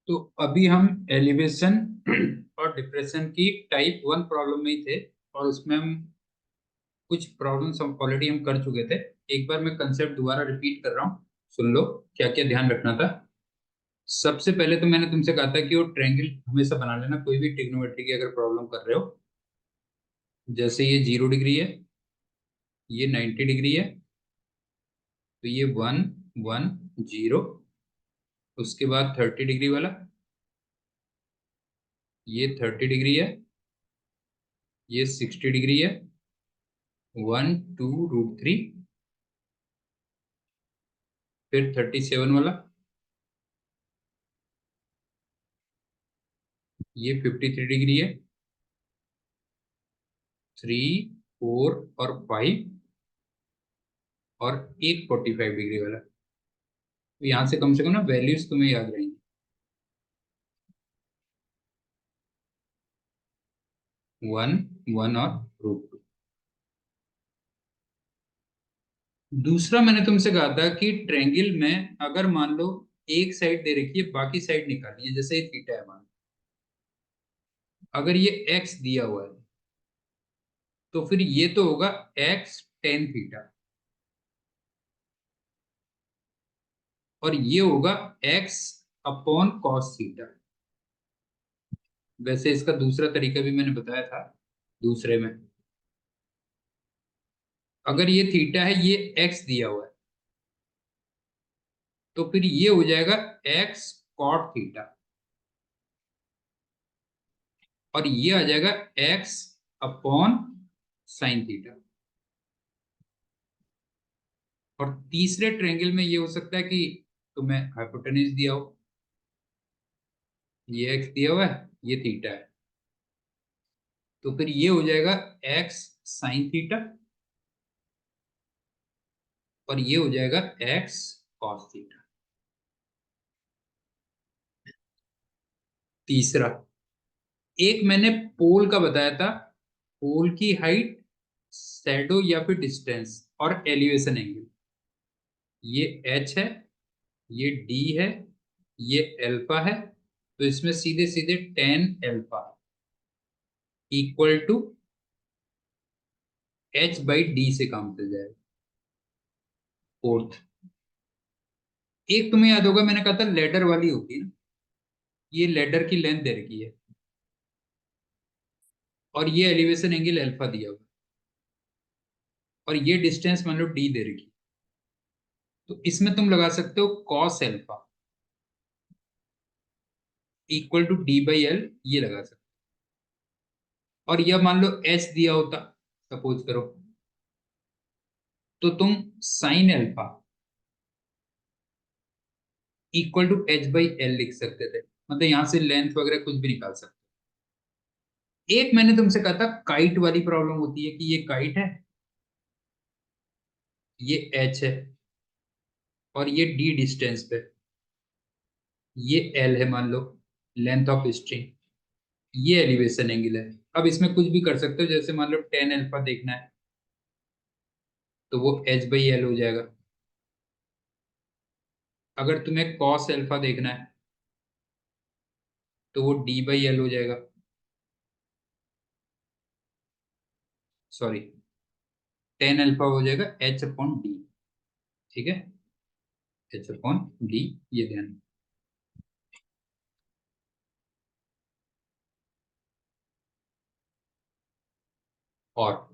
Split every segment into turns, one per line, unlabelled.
तो अभी हम एलिवेशन और डिप्रेशन की टाइप 1 प्रॉब्लम में ही थे, और उसमें हम कुछ प्रॉब्लम्स हम ऑलरेडी कर चुके थे। एक बार मैं कंसेप्ट दोबारा रिपीट कर रहा हूँ, सुन लो क्या क्या ध्यान रखना था। सबसे पहले तो मैंने तुमसे कहा था कि वो ट्रायंगल हमेशा बना लेना, कोई भी ट्रिग्नोमेट्री की अगर प्रॉब्लम कर रहे हो। जैसे ये 0 डिग्री है, ये 90 डिग्री है, तो ये 1 1 0। उसके बाद 30 डिग्री वाला, ये 30 डिग्री है, ये 60 डिग्री है, 1 2 √3। फिर 37 वाला, ये 53 डिग्री है, 3 4 और 5। और एक 45 डिग्री वाला। तो यहाँ से कम ना वैल्यूज तुम्हें याद रहेंगी। 1 1 और √2। दूसरा मैंने तुमसे कहा था कि ट्रायंगल में अगर मान लो एक साइड दे रखी है, बाकी साइड निकालनी है। जैसे ये थीटा है, मान लो अगर ये एक्स दिया हुआ है, तो फिर ये तो होगा x tan थीटा, और ये होगा x/cos थीटा। वैसे इसका दूसरा तरीका भी मैंने बताया था दूसरे में। अगर ये थीटा है, ये एक्स दिया हुआ है, तो फिर ये हो जाएगा x cot थीटा, और ये आ जाएगा x/sin थीटा। और तीसरे ट्रायंगल में ये हो सकता है कि तुम्हें हाइपोटेन्यूज दिया हो, ये एक्स दिया हुआ है, ये थीटा है, तो फिर ये हो जाएगा x sin थीटा, और ये हो जाएगा x cos थीटा। तीसरा, एक मैंने पोल का बताया था, पोल की हाइट, शैडो या फिर डिस्टेंस, और एलिवेशन एंगल। ये h है, ये d है, ये अल्फा है। तो इसमें सीधे सीधे tan alpha equal to h/d से काम चल जाएगा। फोर्थ, एक तुम्हें याद होगा मैंने कहा था लेडर वाली होती है ना, ये लेडर की लेंथ दे रखी है, और ये एलिवेशन एंगल अल्फा दिया हुआ है, और ये डिस्टेंस मान लो d दे रखी है। तो इसमें तुम लगा सकते हो cos alpha equal to d/l, ये लगा सकते हो। और यह मान लो h दिया होता, सपोज करो, तो तुम sin alpha equal to h/l लिख सकते थे। मतलब यहां से लेंथ वगैरह कुछ भी निकाल सकते हो। एक मैंने तुमसे कहा था काइट वाली प्रॉब्लम होती है कि ये काइट है, ये h है, और ये d डिस्टेंस पे, ये l है मान लो, लेंथ ऑफ स्ट्रिंग, ये एलिवेशन एंगल है। अब इसमें कुछ भी कर सकते हो, जैसे मान लो tan अल्फा देखना है, तो वो h/l हो जाएगा। अगर तुम्हें cos अल्फा देखना है, तो वो d/l हो जाएगा। सॉरी, tan अल्फा हो जाएगा h/d। ठीक है, h/d, ये ध्यान। और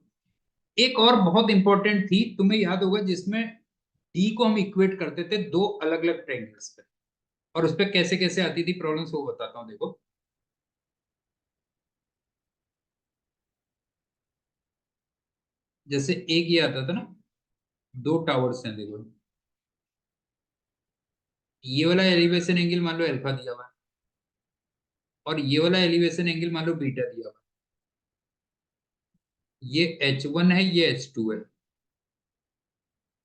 एक और बहुत इंपॉर्टेंट थी, तुम्हें याद होगा, जिसमें d को हम इक्वेट करते थे दो अलग अलग ट्रायंगल्स पे, और उस पर कैसे कैसे आती थी प्रॉब्लम्स, वो बताता हूँ देखो। जैसे एक ये आता था ना, दो टावर्स हैं देखो, ये वाला एलिवेशन एंगल मान लो अल्फा दिया हुआ है, और ये वाला एलिवेशन एंगल मान लो बीटा दिया हुआ है। ये h1 है, ये h2 है,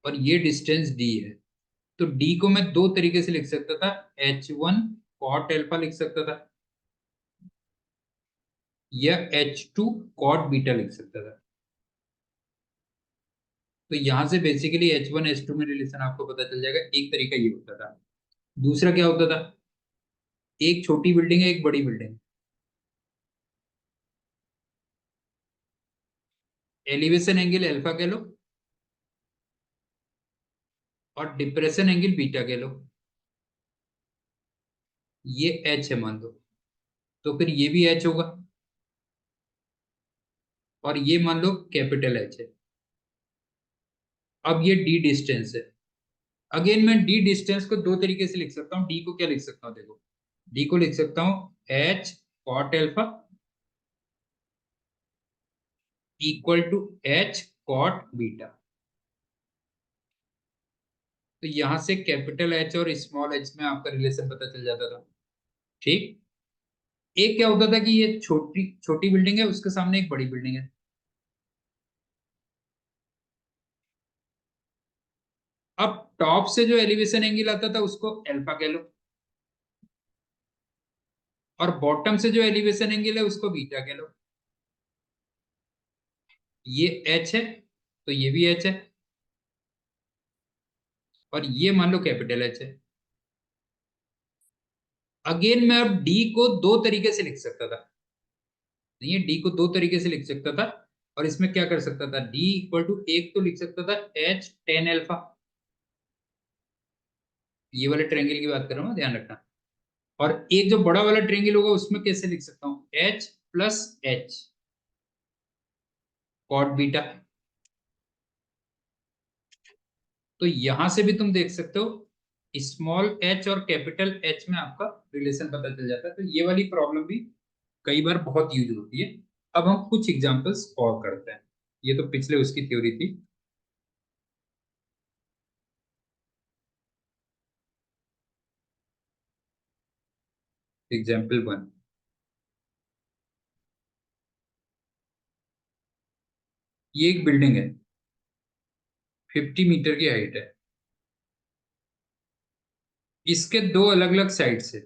और ये डिस्टेंस d है। तो d को मैं दो तरीके से लिख सकता था, h1 cot अल्फा लिख सकता था, या h2 cot बीटा लिख सकता था। तो यहां से बेसिकली h1 h2 में रिलेशन आपको पता चल जाएगा। एक तरीका ये होता था। दूसरा क्या होता था, एक छोटी बिल्डिंग है, एक बड़ी बिल्डिंग। एलिवेशन एंगल अल्फा कह लो और डिप्रेशन एंगल बीटा कह लो। ये एच है मान लो, तो फिर ये भी एच होगा, और ये मान लो कैपिटल एच है। अब ये डी डिस्टेंस है। अगेन मैं डी डिस्टेंस को दो तरीके से लिख सकता हूँ। डी को क्या लिख सकता हूँ, देखो डी को लिख सकता हूँ H cot alpha equal to H cot beta. तो यहां से कैपिटल एच और स्मॉल एच में आपका रिलेशन पता चल जाता था। ठीक। एक क्या होता था कि ये छोटी छोटी बिल्डिंग है, उसके सामने एक बड़ी बिल्डिंग है। अब टॉप से जो एलिवेशन एंगल आता था उसको अल्फा कह लो, और बॉटम से जो एलिवेशन एंगल है उसको बीटा कह लो। ये एच है, तो ये भी एच है, और ये मान लो कैपिटल एच है। अगेन मैं अब डी को दो तरीके से लिख सकता था। नहीं, डी को दो तरीके से लिख सकता था, और इसमें क्या कर सकता था, डी इक्वल टू एक तो लिख सकता था एच टेन एल्फा। ये वाले ट्रेंगल की बात कर रहा हूँ, ध्यान रखना। और एक जो बड़ा वाला ट्रेंगल होगा उसमें कैसे लिख सकता हूँ, H plus H cot beta. तो यहां से भी तुम देख सकते हो स्मॉल एच और कैपिटल एच में आपका रिलेशन पता चल जाता है। तो ये वाली प्रॉब्लम भी कई बार बहुत यूज होती है। अब हम कुछ एग्जांपल्स और करते हैं। ये तो पिछले उसकी थ्योरी थी। एग्जाम्पल वन, ये एक बिल्डिंग है, 50 मीटर की हाइट है। इसके दो अलग अलग साइड्स है।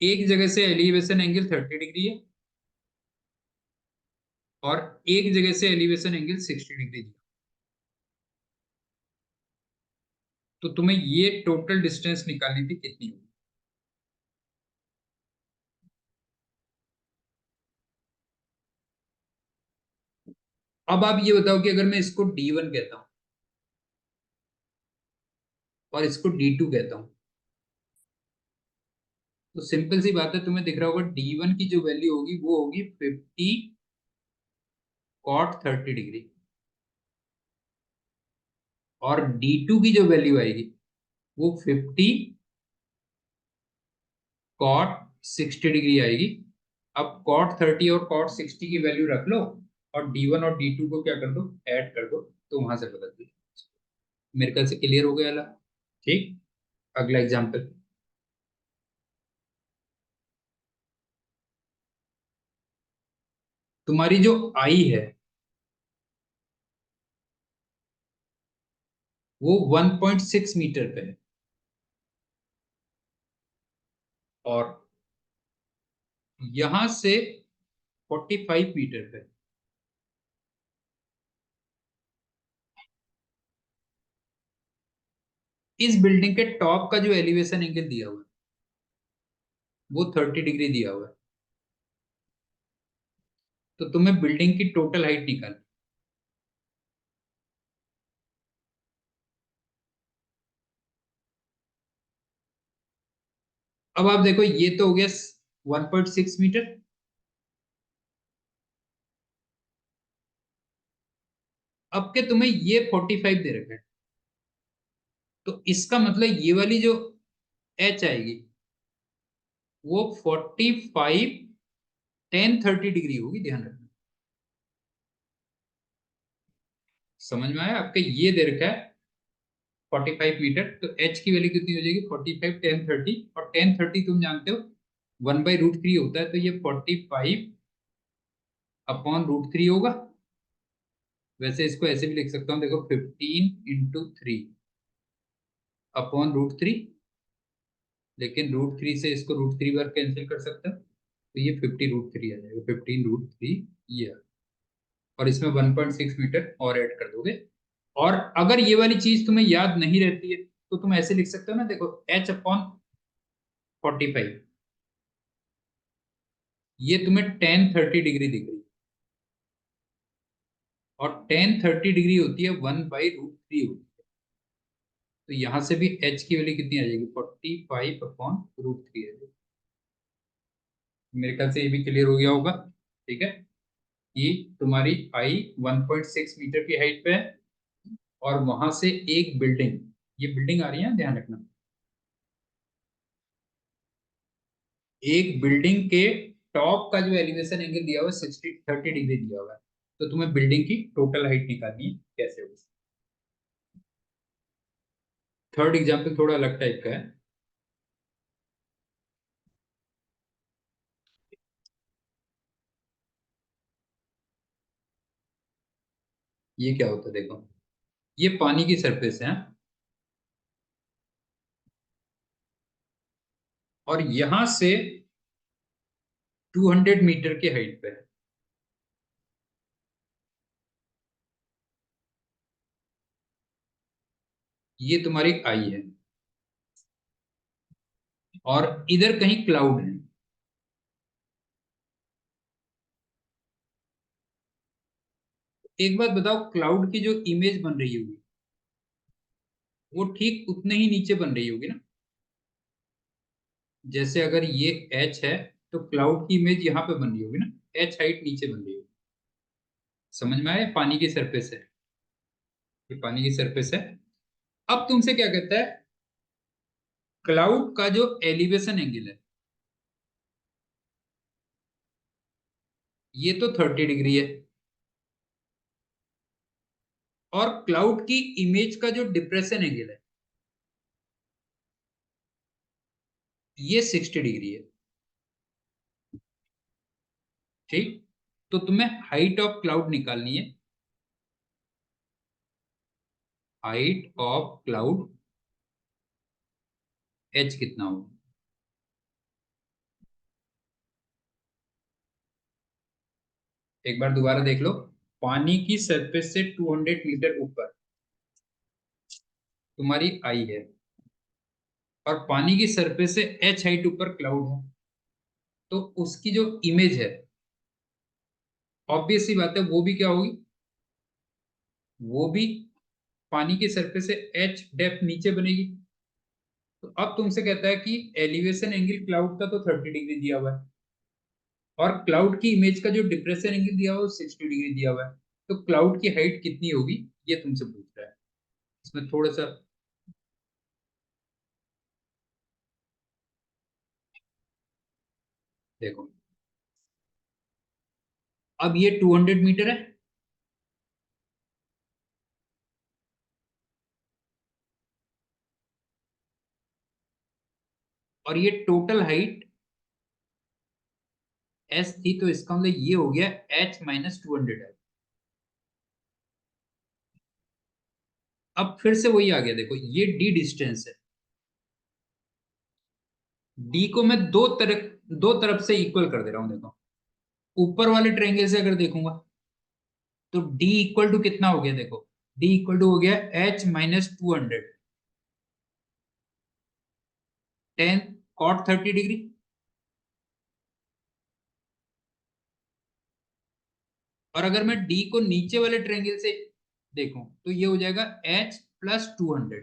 एक जगह से एलिवेशन एंगल 30 डिग्री है, और एक जगह से एलिवेशन एंगल 60 डिग्री है। तो तुम्हें ये टोटल डिस्टेंस निकालनी थी, कितनी होगी। अब आप ये बताओ कि अगर मैं इसको D1 कहता हूं और इसको D2 कहता हूं, तो सिंपल सी बात है, तुम्हें दिख रहा होगा D1 की जो वैल्यू होगी वो होगी 50 cot 30 डिग्री, और D2 की जो वैल्यू आएगी वो 50 cot 60 डिग्री आएगी। अब cot 30 और cot 60 की वैल्यू रख लो, और D1 और D2 को क्या कर दो, ऐड कर दो, तो वहां से बदल दो। मेरे ख्याल से क्लियर हो गया। ठीक। अगला एग्जाम्पल, तुम्हारी जो आई है वो 1.6 मीटर पे है, और यहां से 45 मीटर पे। इस बिल्डिंग के टॉप का जो एलिवेशन एंगल दिया हुआ है वो 30 डिग्री दिया हुआ है। तो तुम्हें बिल्डिंग की टोटल हाइट निकाल। अब आप देखो, ये तो हो गया 1.6 मीटर। अब के तुम्हें ये 45 दे रखा है, तो इसका मतलब ये वाली जो एच आएगी वो 45 टेन 30 डिग्री होगी, ध्यान रखना। समझ में आया आपके, ये दे रखा है 45 मीटर, तो एच की वैल्यू कितनी हो जाएगी, 45 टेन 30, और टेन 30 तुम जानते हो 1/√3 होता है, तो ये 45/√3 होगा। वैसे इसको ऐसे भी लिख सकता हूँ, देखो 15 × 3 अपॉन √3, लेकिन √3 से इसको √3 बार कैंसिल कर सकते हो, तो ये 50√3 आ जाएगा, 15√3 ये। और इसमें 1.6 मीटर और ऐड कर दोगे। और अगर ये वाली चीज तुम्हें याद नहीं रहती है तो तुम ऐसे लिख सकते हो ना, देखो H/45, ये तुम्हें टेन 30 डिग्री दिख रही है, और टेन 30 डिग्री होती है 1/√3 होती है। तो यहां से भी h की वैल्यू कितनी आ जाएगी, 45/√3 आ जाएगी। मेरे ख्याल से ये भी क्लियर हो गया होगा। ठीक है, ये तुम्हारी आई 1.6 मीटर की हाइट पे है, और वहां से एक बिल्डिंग, ये बिल्डिंग आ रही है, ध्यान रखना, एक बिल्डिंग के टॉप का जो एलिवेशन एंगल दिया हुआ है 30 डिग्री दिया हुआ है। तो तुम्हें बिल्डिंग की टोटल हाइट निकालनी है, कैसे होगी। थर्ड एग्जाम्पल थोड़ा अलग टाइप का है। ये क्या होता है देखो, ये पानी की सरफेस है, और यहां से 200 मीटर की हाइट पे है। ये तुम्हारी आई है, और इधर कहीं क्लाउड है। एक बात बताओ, क्लाउड की जो इमेज बन रही होगी वो ठीक उतने ही नीचे बन रही होगी ना। जैसे अगर ये एच है, तो क्लाउड की इमेज यहाँ पे बन रही होगी ना, एच हाइट नीचे बन रही होगी। समझ में आया, पानी की सरफेस है, ये पानी की सरफेस है। अब तुमसे क्या कहता है, क्लाउड का जो एलिवेशन एंगल है, ये तो 30 डिग्री है, और क्लाउड की इमेज का जो डिप्रेशन एंगल है, ये 60 डिग्री है। ठीक, तो तुम्हें हाइट ऑफ क्लाउड निकालनी है। हाइट ऑफ क्लाउड एच कितना होगा। एक बार दोबारा देख लो, पानी की सरफेस से 200 मीटर ऊपर तुम्हारी आई है, और पानी की सरफेस से एच हाइट ऊपर क्लाउड है। तो उसकी जो इमेज है, ऑब्वियस सी बात है, वो भी क्या होगी, वो भी पानी की सरफेस से एच डेप्थ नीचे बनेगी। तो अब तुमसे कहता है कि एलिवेशन एंगल क्लाउड का तो 30 डिग्री दिया हुआ है, और क्लाउड की इमेज का जो डिप्रेशन एंगल दिया हुआ है वो 60 डिग्री दिया हुआ है। तो क्लाउड की हाइट कितनी होगी, ये तुमसे पूछ रहा है। इसमें थोड़ा सा देखो, अब ये 200 मीटर है, और ये टोटल हाइट एस थी, तो इसका मतलब ये हो गया H-200 है। अब फिर से वही आ गया, देखो ये डी डिस्टेंस है। डी को मैं दो तरफ से इक्वल कर दे रहा हूं, देखो ऊपर वाले ट्रायंगल से अगर देखूंगा, तो डी इक्वल टू कितना हो गया, देखो डी इक्वल टू हो गया H-200, 10 cot 30 डिग्री। और अगर मैं डी को नीचे वाले ट्रायंगल से देखूं, तो ये हो जाएगा H+200,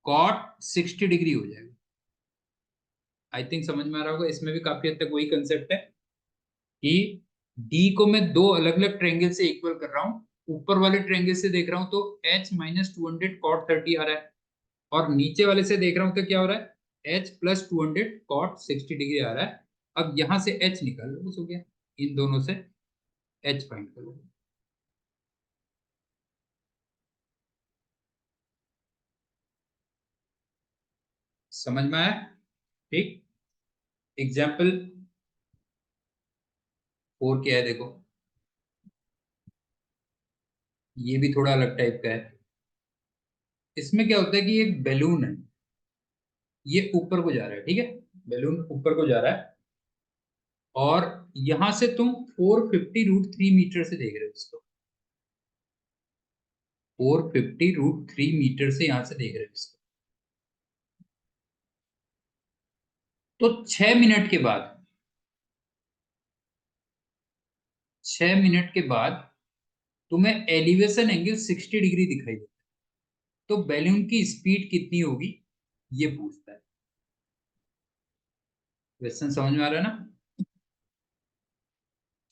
cot 60 डिग्री हो जाएगा। आई थिंक समझ में आ रहा होगा, इसमें भी काफी हद तक वही कंसेप्ट है कि डी को मैं दो अलग अलग ट्रायंगल से इक्वल कर रहा हूं। ऊपर वाले ट्रायंगल से देख रहा हूं तो H-200 cot 30 आ रहा है, और नीचे वाले से देख रहा हूं तो क्या हो रहा है, H+200 cot 60 डिग्री आ रहा है। अब यहां से H निकाल लो, बस हो गया, इन दोनों से H फाइंड कर लो। समझ में आया। ठीक, एग्जाम्पल 4 क्या है देखो, ये भी थोड़ा अलग टाइप का है। इसमें क्या होता है कि एक बैलून है, ये ऊपर को जा रहा है, ठीक है, बैलून ऊपर को जा रहा है, और यहां से तुम 450√3 मीटर से देख रहे हो इसको, 450√3 मीटर से यहां से देख रहे हो इसको। तो 6 मिनट के बाद, 6 मिनट के बाद तुम्हें एलिवेशन एंगल 60 डिग्री दिखाई देता है, तो बैलून की स्पीड कितनी होगी ये पूछता है। क्वेश्चन समझ में आ रहा है ना,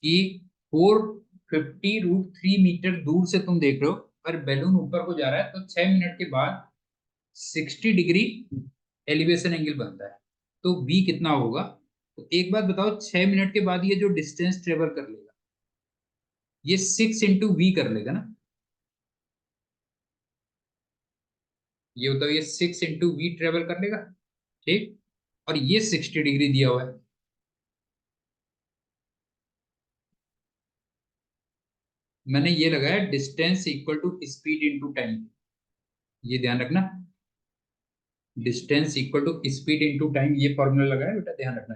कि 450√3 मीटर दूर से तुम देख रहे हो, पर बैलून ऊपर को जा रहा है, तो 6 मिनट के बाद 60 डिग्री एलिवेशन एंगल बनता है, तो v कितना होगा। तो एक बात बताओ, 6 मिनट के बाद ये जो डिस्टेंस ट्रेवल कर लेगा, ये 6 × v कर लेगा ना। ये बताओ, ये 6 × v ट्रेवल कर लेगा, ठीक। और ये 60 डिग्री दिया हुआ है। मैंने ये लगाया distance equal to speed into time, ये ध्यान रखना। Distance equal to speed into time, ये फॉर्मूला लगाया बेटा, ध्यान रखना।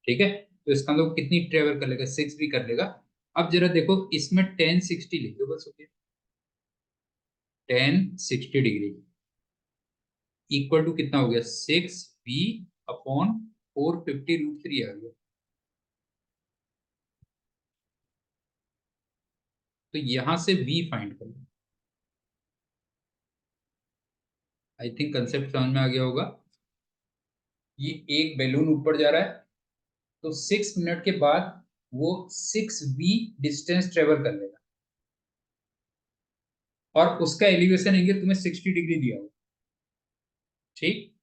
ठीक है, तो इसका मतलब कितनी ट्रेवल कर लेगा, 6 भी कर लेगा। अब जरा देखो, इसमें 1060 लिख दो बस, ओके। 1060 डिग्री इक्वल टू कितना हो गया, 6v/450√3 आ गया। तो यहां से v फाइंड कर लो। आई थिंक कंसेप्ट समझ में आ गया होगा। ये एक बैलून ऊपर जा रहा है, तो 6 मिनट के बाद वो 6v डिस्टेंस ट्रेवल कर लेगा, और उसका एलिवेशन एंगल तुम्हें 60 डिग्री दिया होगा, ठीक।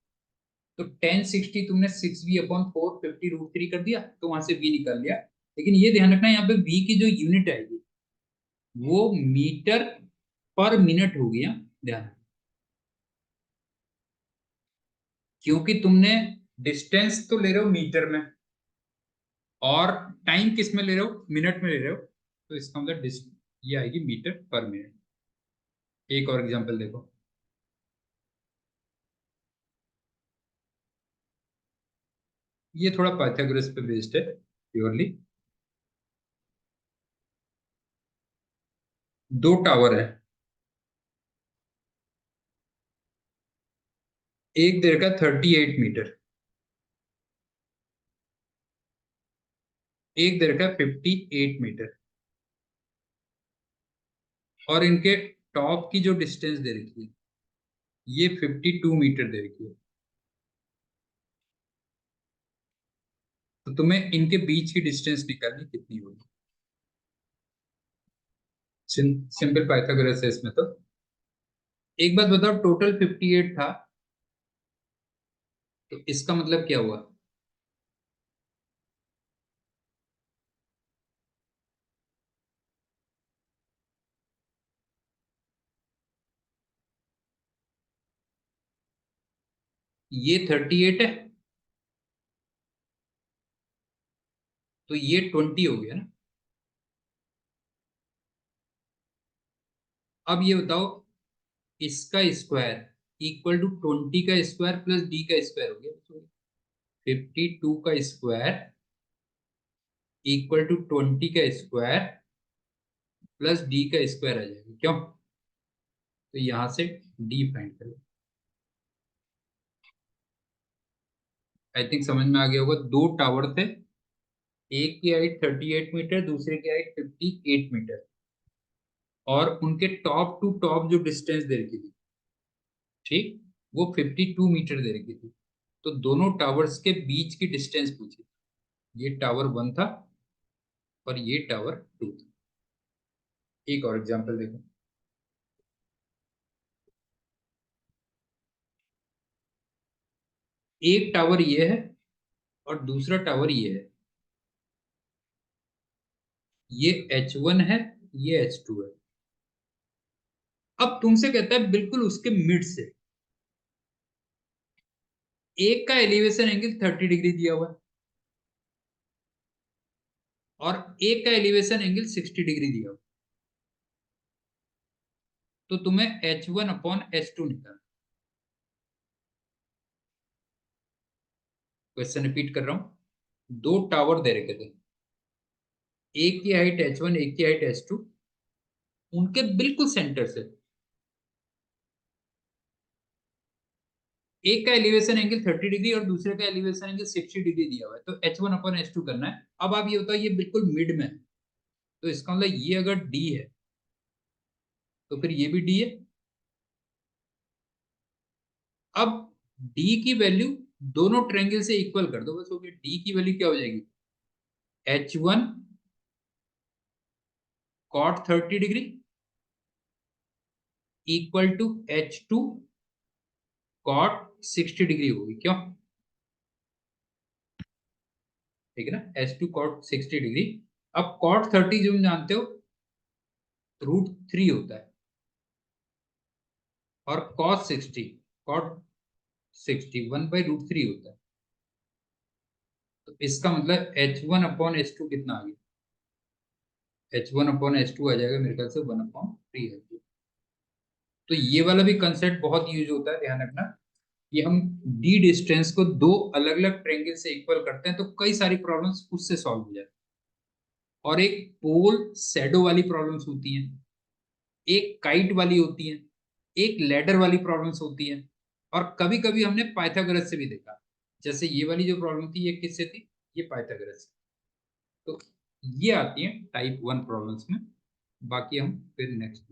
तो 1060 तुमने 6v/450√3 कर दिया, तो वहां से v निकाल लिया। लेकिन ये ध्यान रखना, यहाँ पे v की जो यूनिट आएगी वो मीटर पर मिनट होगी, ध्यान रखना। क्योंकि तुमने डिस्टेंस तो ले रहे हो मीटर में, और टाइम किस में ले रहे हो, मिनट में ले रहे हो, तो इसका मतलब ये आएगी मीटर पर मिनट। एक और एग्जांपल देखो, ये थोड़ा पाइथागोरस पे बेस्ड है प्योरली। दो टावर है, एक देर का 38 मीटर, एक देर का 58 मीटर, और इनके टॉप की जो डिस्टेंस दे रखी है ये 52 मीटर दे रखी है। तो तुम्हें इनके बीच की डिस्टेंस निकालनी कितनी होगी। सिंपल पाइथागोरस है इसमें। तो एक बात बताओ, टोटल 58 था, तो इसका मतलब क्या हुआ, ये 38 है, तो ये 20 हो गया ना। अब ये बताओ, इसका स्क्वायर इक्वल टू 20 का स्क्वायर प्लस डी का स्क्वायर हो गया। 52 का स्क्वायर इक्वल टू 20 का स्क्वायर प्लस डी का स्क्वायर आ जाएगा, क्यों। तो यहां से डी फाइंड करो। आई थिंक समझ में आ गया होगा। दो टावर थे, एक की हाइट 38 मीटर, दूसरे की हाइट 58 मीटर, और उनके टॉप टू टॉप जो डिस्टेंस दे रखी थी, ठीक, वो 52 मीटर दे रखी थी। तो दोनों टावर्स के बीच की डिस्टेंस पूछी। ये टावर 1 था और ये टावर 2 था। एक और एग्जांपल देखो, एक टावर ये है और दूसरा टावर ये है। ये H1 है, ये H2 है। अब तुमसे कहता है बिल्कुल उसके मिड से, एक का एलिवेशन एंगल 30 डिग्री दिया हुआ है, और एक का एलिवेशन एंगल 60 डिग्री दिया हुआ है। तो तुम्हें H1/H2 निकालना। क्वेश्चन रिपीट कर रहा हूं, दो टावर दे रखे थे, एक की हाइट H1, एक की हाइट H2, उनके बिल्कुल सेंटर से एक का एलिवेशन एंगल 30 डिग्री और दूसरे का एलिवेशन एंगल 60 डिग्री दिया हुआ है, तो H1/H2 करना है। अब आप ये बताओ, ये बिल्कुल मिड में है, तो इसका मतलब ये अगर D है तो फिर ये भी D है। अब D की वैल्यू दोनों ट्रायंगल से इक्वल कर दो, बस हो गया। D की वैल्यू क्या हो जाएगी, H1 cot 30 degree equal to H2 cot 60 degree होगी, क्यों? ठीक है ना, H2 cot 60 डिग्री। अब cot 30 जो हम जानते हो √3 होता है, और cot 60 1/√3 होता है। तो इसका मतलब H1/H2 कितना आ गया, H1/H2 आ जाएगा मेरे ख्याल से 1/3 है। तो ये वाला भी कंसेप्ट बहुत यूज होता है, ध्यान रखना। कि हम डी डिस्टेंस को दो अलग अलग ट्रायंगल से इक्वल करते हैं तो कई सारी प्रॉब्लम्स उससे सॉल्व हो जाती है। और एक पोल शैडो वाली प्रॉब्लम्स होती हैं, एक काइट वाली होती है, एक लैडर वाली प्रॉब्लम्स होती है, और कभी कभी हमने पाइथागोरस से भी देखा। जैसे ये वाली जो प्रॉब्लम थी, ये किससे थी, ये पाइथागोरस से। तो ये आती है टाइप 1 प्रॉब्लम्स में। बाकी हम फिर नेक्स्ट